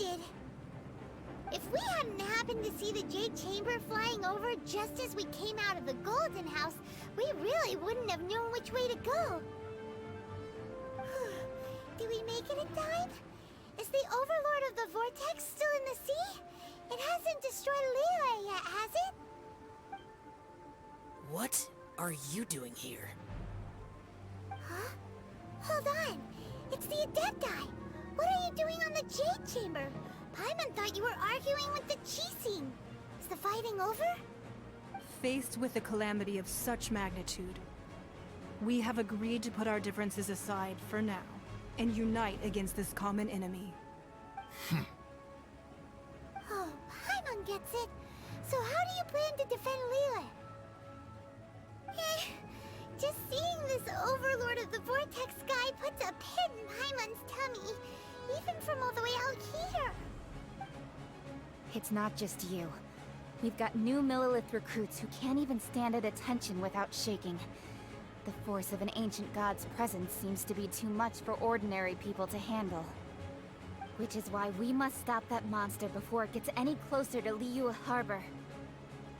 did. If we hadn't happened to see the Jade Chamber flying over just as we came out of the Golden House, we really wouldn't have known which way to go. Did we make it in time? Is the Overlord of the Vortex still in the sea? It hasn't destroyed Liyue yet, has it? What are you doing here? Huh? Hold on. It's the Adepti. What are you doing on the Jade Chamber? Paimon thought you were arguing with the Qixing. Is the fighting over? Faced with a calamity of such magnitude, we have agreed to put our differences aside for now and unite against this common enemy. Oh, Paimon gets it. So how do you plan to defend Liyue? Just seeing this Overlord of the Vortex guy puts a pit in Paimon's tummy, even from all the way out here. It's not just you. We've got new Millilith recruits who can't even stand at attention without shaking. The force of an ancient god's presence seems to be too much for ordinary people to handle. Which is why we must stop that monster before it gets any closer to Liyue Harbor.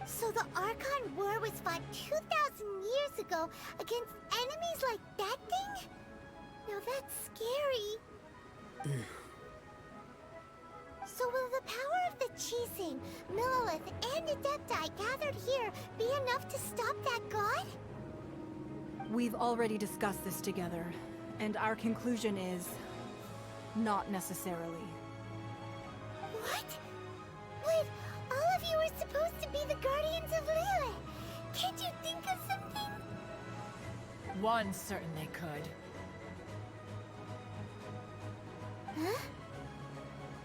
So the Archon War was fought 2,000 years ago against enemies like that thing? Now that's scary. So will the power of the Qixing, Millilith, and Adepti gathered here be enough to stop that god? We've already discussed this together, and our conclusion is... not necessarily. What? Wait, all of you are supposed to be the guardians of Liyue. Can't you think of something? One certainly could. Huh?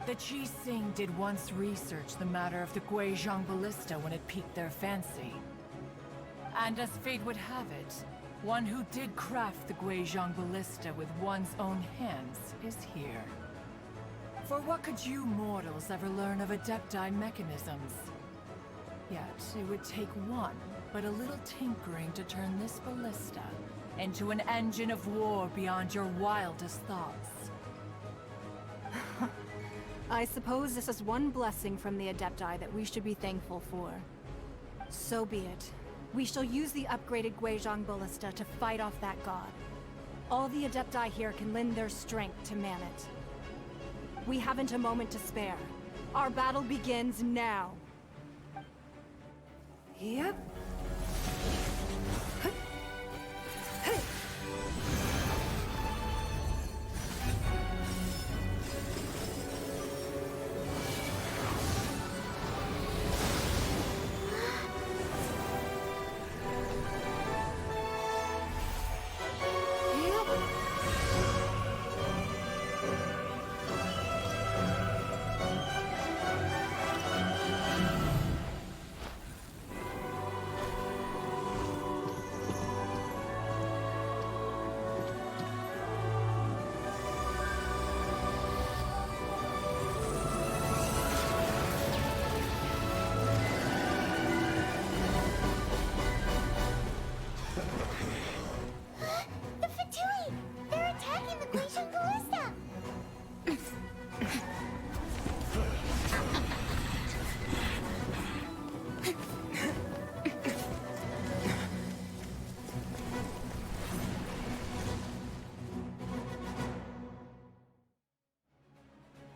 The Qixing did once research the matter of the Guizhong Ballista when it piqued their fancy. And as fate would have it, one who did craft the Guizhong Ballista with one's own hands is here. For what could you mortals ever learn of Adepti mechanisms? Yet, it would take one, but a little tinkering to turn this ballista into an engine of war beyond your wildest thoughts. I suppose this is one blessing from the Adepti that we should be thankful for. So be it. We shall use the upgraded Guizhong Ballista to fight off that god. All the Adepti here can lend their strength to man it. We haven't a moment to spare. Our battle begins now. Yep. The Fatui! They're attacking the Guizhong Ballista!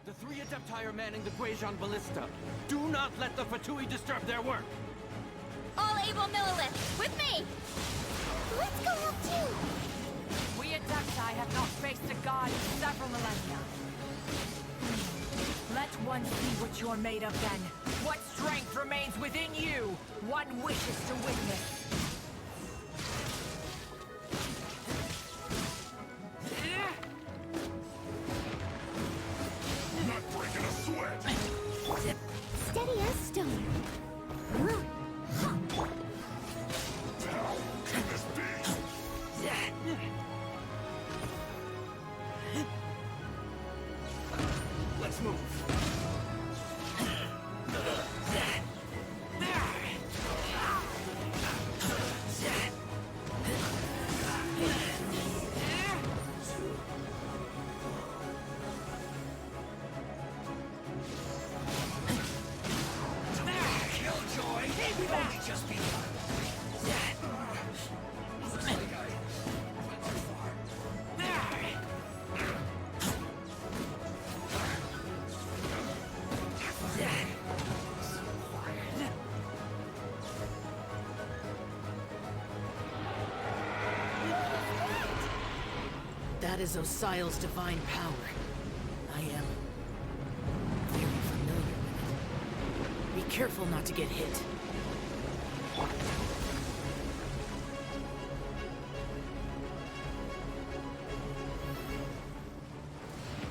The three Adepti are manning the Guizhong Ballista. Do not let the Fatui disturb their work! All able Millilith, with me! Let's go up too! We Adepti have not faced a god in several millennia. Let one see what you're made of then. What strength remains within you, one wishes to witness. Not breaking a sweat! Steady as stone. How can this be? Let's move. just be... That is Osial's divine power. I am very familiar with it. Be careful not to get hit.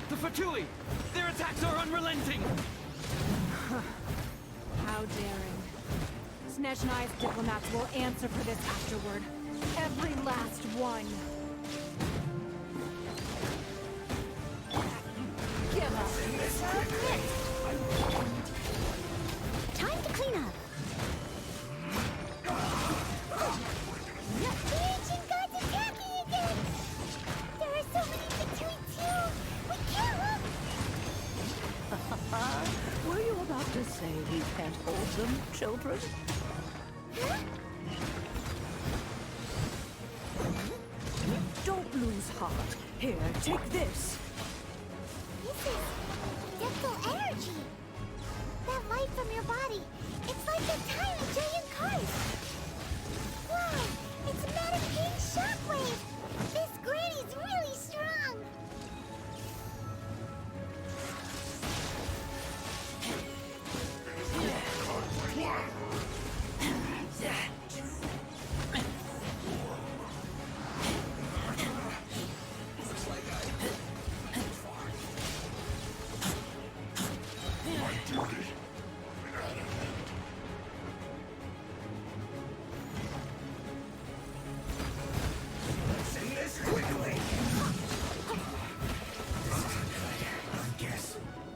The Fatui! Their attacks are unrelenting! How daring. Snezhnai's diplomats will answer for this afterward. Every last one. Give up. Time to clean up. The ancient gods attacking again! There are so many Fatui too! We can't look! Were you about to say we can't hold them, children? Huh? Don't lose heart. Here, take this. This is adeptal energy! That light from your body, it's like a tiny giant card! Wow! It's Madame King's shockwave! This granny's really strong!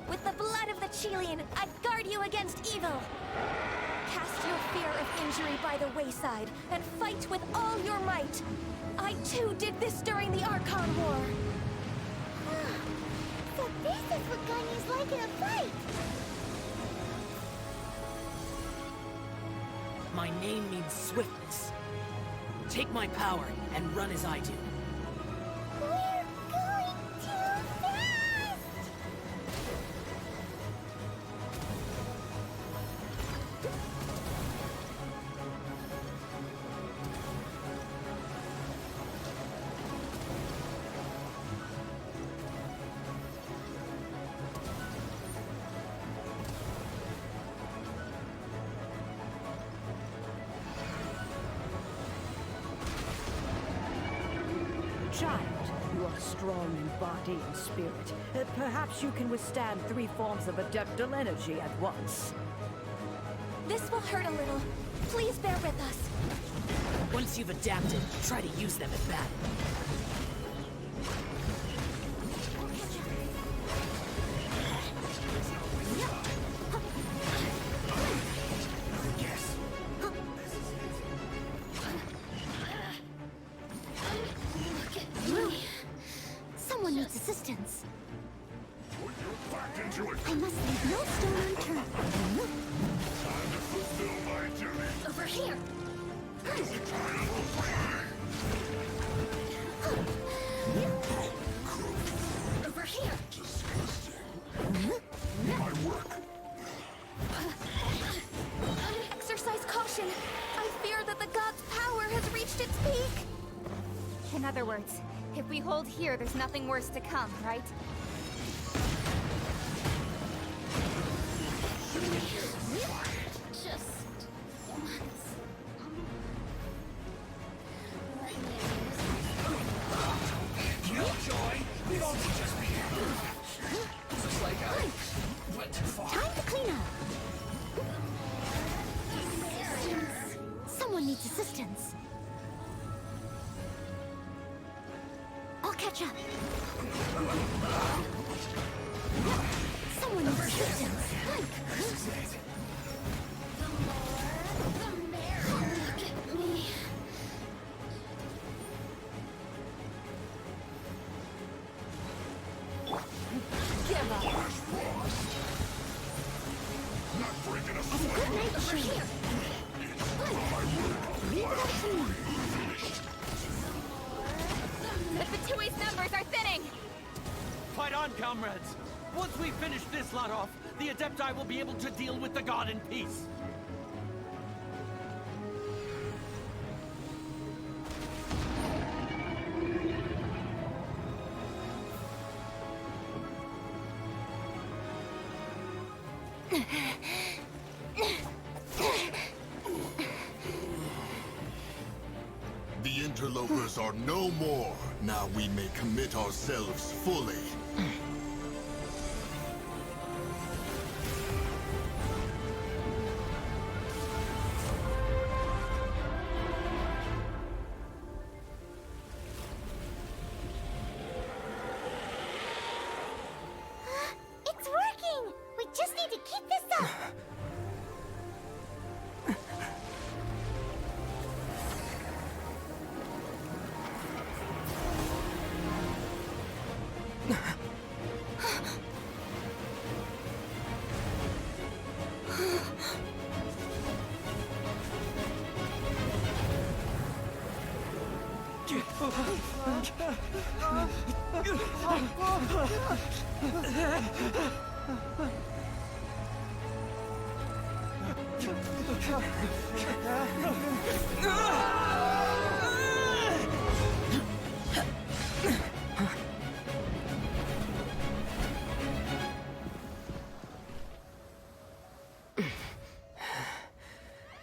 With the blood of the Chilean, I guard you against evil! Cast your fear of injury by the wayside, and fight with all your might! I too did this during the Archon War! So this is what Ganyu's like in a fight! My name means swiftness. Take my power and run as I do. We're going too fast! Child, you are strong in body and spirit. Perhaps you can withstand 3 forms of adeptal energy at once. This will hurt a little. Please bear with us. Once you've adapted, try to use them at battle. Someone needs assistance. Put your back into it. I must leave no stone unturned. Time to fulfill my duty. Over here! Time will fly. Over here! Disgusting. My work. Exercise caution. I fear that the god's power has reached its peak. In other words, if we hold here, there's nothing worse to come, right? Just once. Killjoy! We won't just be here. Looks like I went too far. Time to clean up. Someone needs assistance. I'll catch up. Someone needs assistance. This is it. The merrier. Look at me. Give up. Not breaking a Have a sweat. good night, over here. Leave it up to me. The Fatui's numbers are thinning! Fight on, comrades! Once we finish this lot off, the Adepti will be able to deal with the god in peace. The interlopers are no more. Now we may commit ourselves fully. It's working! We just need to keep this up!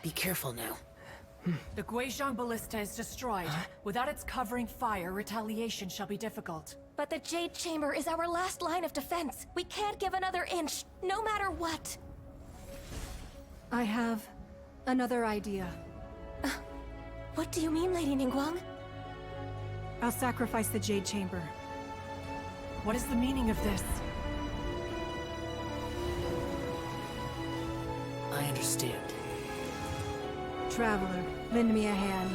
Be careful now. The Guizhong Ballista is destroyed. Without its covering fire, retaliation shall be difficult. But the Jade Chamber is our last line of defense. We can't give another inch, no matter what. I have another idea. What do you mean, Lady Ningguang? I'll sacrifice the Jade Chamber. What is the meaning of this? I understand. Traveler, lend me a hand.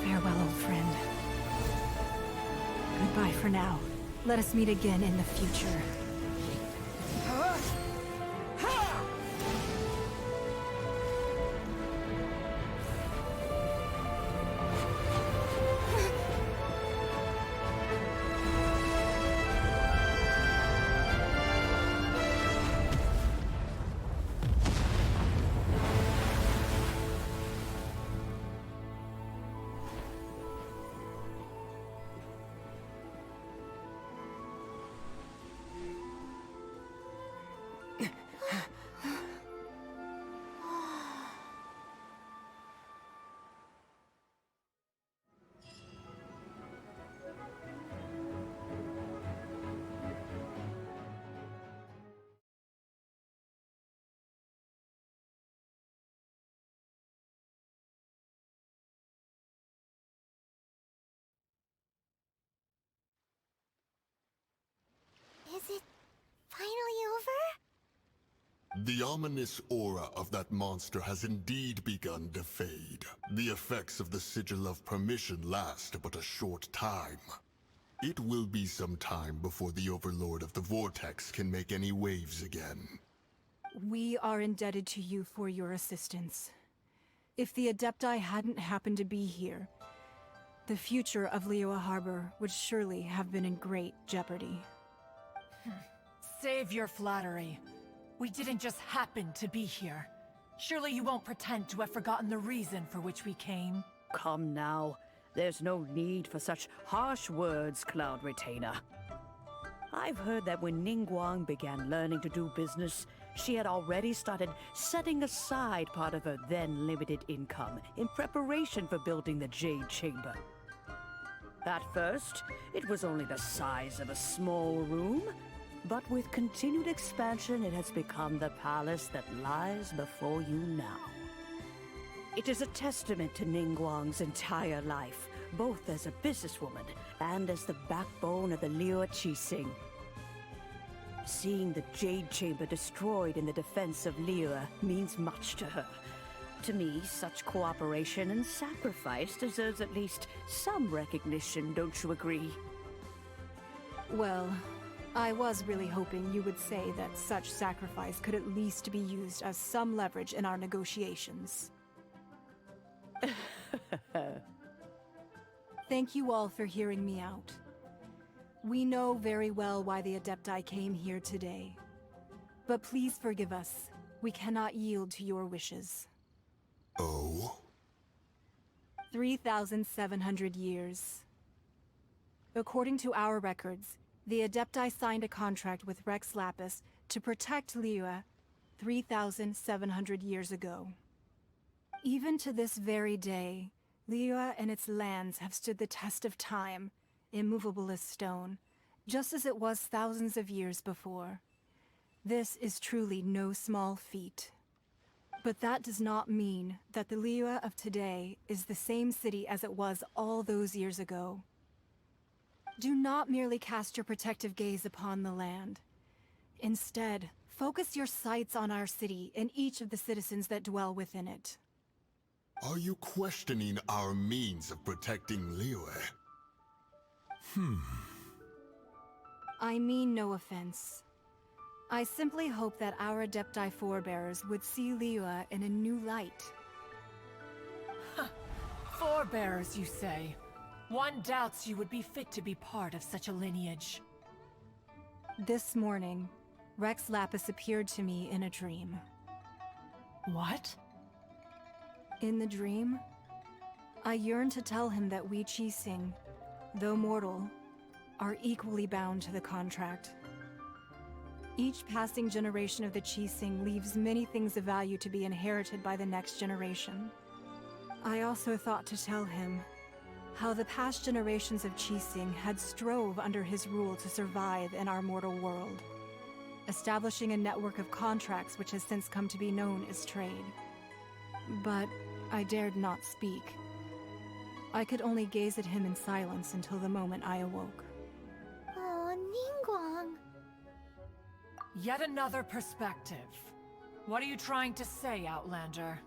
Farewell, old friend. Goodbye for now. Let us meet again in the future. Is it finally over? The ominous aura of that monster has indeed begun to fade. The effects of the Sigil of Permission last but a short time. It will be some time before the Overlord of the Vortex can make any waves again. We are indebted to you for your assistance. If the Adepti hadn't happened to be here, the future of Liyue Harbor would surely have been in great jeopardy. Save your flattery. We didn't just happen to be here. Surely you won't pretend to have forgotten the reason for which we came. Come now. There's no need for such harsh words, Cloud Retainer. I've heard that when Ningguang began learning to do business, she had already started setting aside part of her then limited income in preparation for building the Jade Chamber. At first, it was only the size of a small room, but with continued expansion, it has become the palace that lies before you now. It is a testament to Ningguang's entire life, both as a businesswoman and as the backbone of the Liyue Qixing. Seeing the Jade Chamber destroyed in the defense of Liyue means much to her. To me, such cooperation and sacrifice deserves at least some recognition, don't you agree? Well, I was really hoping you would say that such sacrifice could at least be used as some leverage in our negotiations. Thank you all for hearing me out. We know very well why the Adepti came here today. But please forgive us. We cannot yield to your wishes. Oh? 3,700 years. According to our records, the Adepti signed a contract with Rex Lapis to protect Liyue 3,700 years ago. Even to this very day, Liyue and its lands have stood the test of time, immovable as stone, just as it was thousands of years before. This is truly no small feat. But that does not mean that the Liyue of today is the same city as it was all those years ago. Do not merely cast your protective gaze upon the land. Instead, focus your sights on our city and each of the citizens that dwell within it. Are you questioning our means of protecting Liyue? I mean no offense. I simply hope that our Adepti forebears would see Liyue in a new light. Forebearers, you say? One doubts you would be fit to be part of such a lineage. This morning, Rex Lapis appeared to me in a dream. What? In the dream, I yearned to tell him that we Qixing, though mortal, are equally bound to the contract. Each passing generation of the Qixing leaves many things of value to be inherited by the next generation. I also thought to tell him how the past generations of Qixing had strove under his rule to survive in our mortal world, establishing a network of contracts which has since come to be known as trade. But I dared not speak. I could only gaze at him in silence until the moment I awoke. Oh, Ningguang. Yet another perspective. What are you trying to say, Outlander?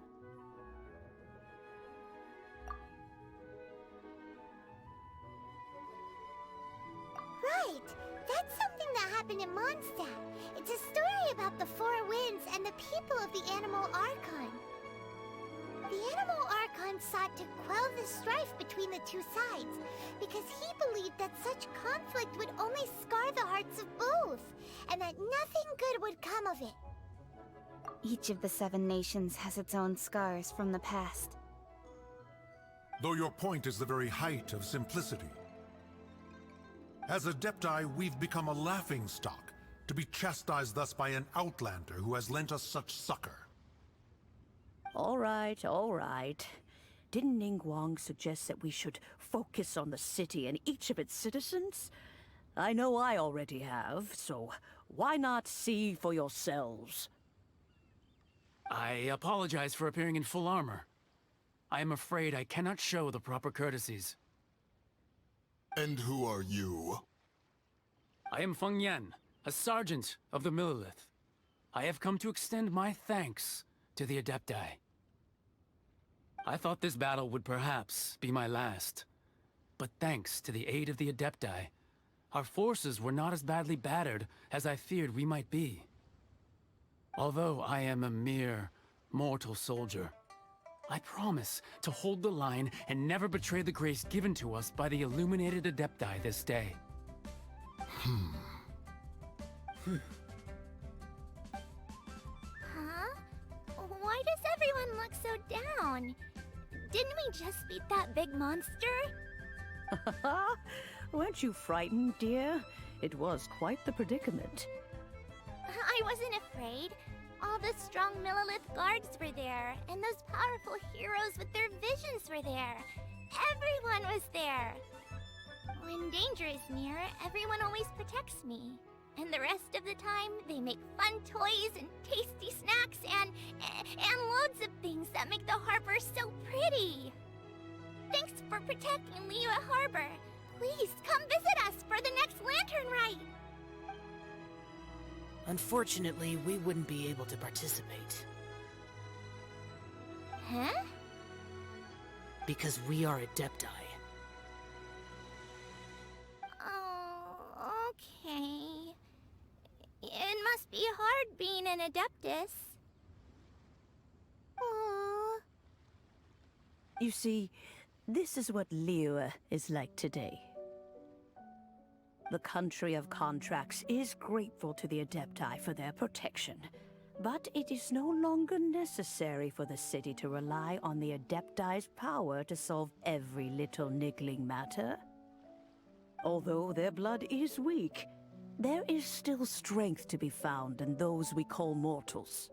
Right! That's something that happened in Mondstadt. It's a story about the Four Winds and the people of the Animal Archon. The Animal Archon sought to quell the strife between the two sides, because he believed that such conflict would only scar the hearts of both, and that nothing good would come of it. Each of the 7 nations has its own scars from the past. Though your point is the very height of simplicity. As Adepti, we've become a laughingstock, to be chastised thus by an outlander who has lent us such succor. All right, all right. Didn't Ningguang suggest that we should focus on the city and each of its citizens? I know I already have, so why not see for yourselves? I apologize for appearing in full armor. I am afraid I cannot show the proper courtesies. And who are you? I am Feng Yan, a sergeant of the Millelith. I have come to extend my thanks to the Adepti. I thought this battle would perhaps be my last. But thanks to the aid of the Adepti, our forces were not as badly battered as I feared we might be. Although I am a mere mortal soldier, I promise to hold the line and never betray the grace given to us by the illuminated Adepti this day. Huh? Why does everyone look so down? Didn't we just beat that big monster? Weren't you frightened, dear? It was quite the predicament. I wasn't afraid. All the strong Millelith guards were there, and those powerful heroes with their visions were there. Everyone was there. When danger is near, everyone always protects me. And the rest of the time, they make fun toys and tasty snacks and loads of things that make the harbor so pretty. Thanks for protecting Liyue Harbor. Please come visit us for the next lantern rite. Unfortunately, we wouldn't be able to participate. Huh? Because we are Adepti. Oh, okay. It must be hard being an Adeptus. Aww. You see, this is what Liyue is like today. The country of contracts is grateful to the Adepti for their protection, but it is no longer necessary for the city to rely on the Adepti's power to solve every little niggling matter. Although their blood is weak, there is still strength to be found in those we call mortals.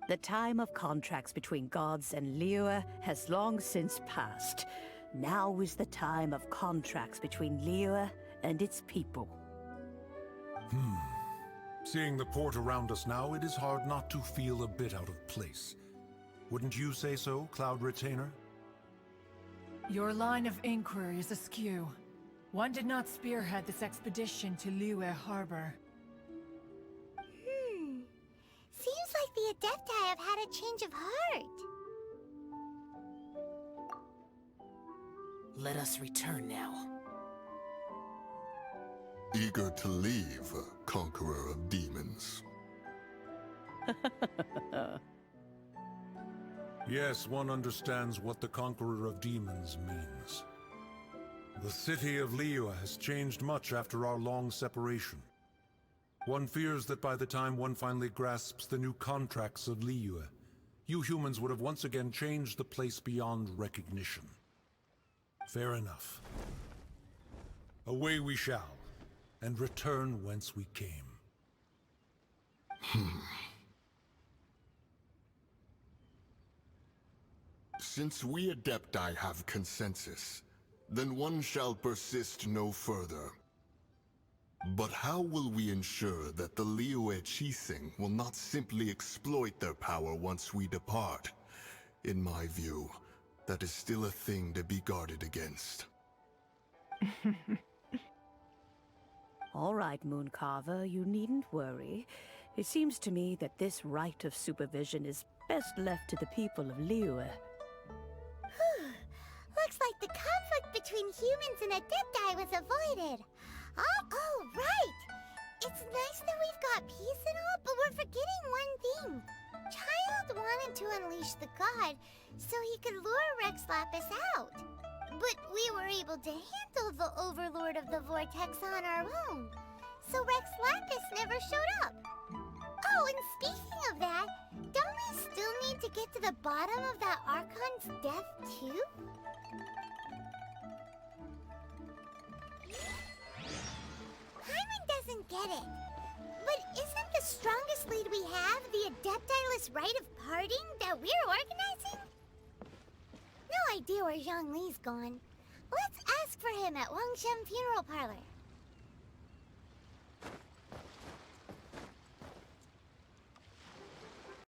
The time of contracts between gods and Liyue has long since passed. Now is the time of contracts between Liyue and its people. Seeing the port around us now, it is hard not to feel a bit out of place. Wouldn't you say so, Cloud Retainer? Your line of inquiry is askew. One did not spearhead this expedition to Liyue Harbor. Seems like the Adepti have had a change of heart. Let us return now. Eager to leave, Conqueror of Demons. Yes, one understands what the Conqueror of Demons means. The city of Liyue has changed much after our long separation. One fears that by the time one finally grasps the new contracts of Liyue, you humans would have once again changed the place beyond recognition. Fair enough. Away we shall, and return whence we came. Since we Adepti have consensus, then one shall persist no further. But how will we ensure that the Liyue Qixing will not simply exploit their power once we depart? In my view, that is still a thing to be guarded against. All right, Mooncarver, you needn't worry. It seems to me that this right of supervision is best left to the people of Liyue. Looks like the conflict between humans and Adepti was avoided. Oh, right! It's nice that we've got peace and all, but we're forgetting one thing. Child wanted to unleash the god so he could lure Rex Lapis out. But we were able to handle the Overlord of the Vortex on our own. So Rex Lapis never showed up. Oh, and speaking of that, don't we still need to get to the bottom of that Archon's death, too? Paimon doesn't get it. But isn't the strongest lead we have the Adepti-less rite of parting that we're organizing? No idea where Zhongli's gone. Let's ask for him at Wangshen Funeral Parlor.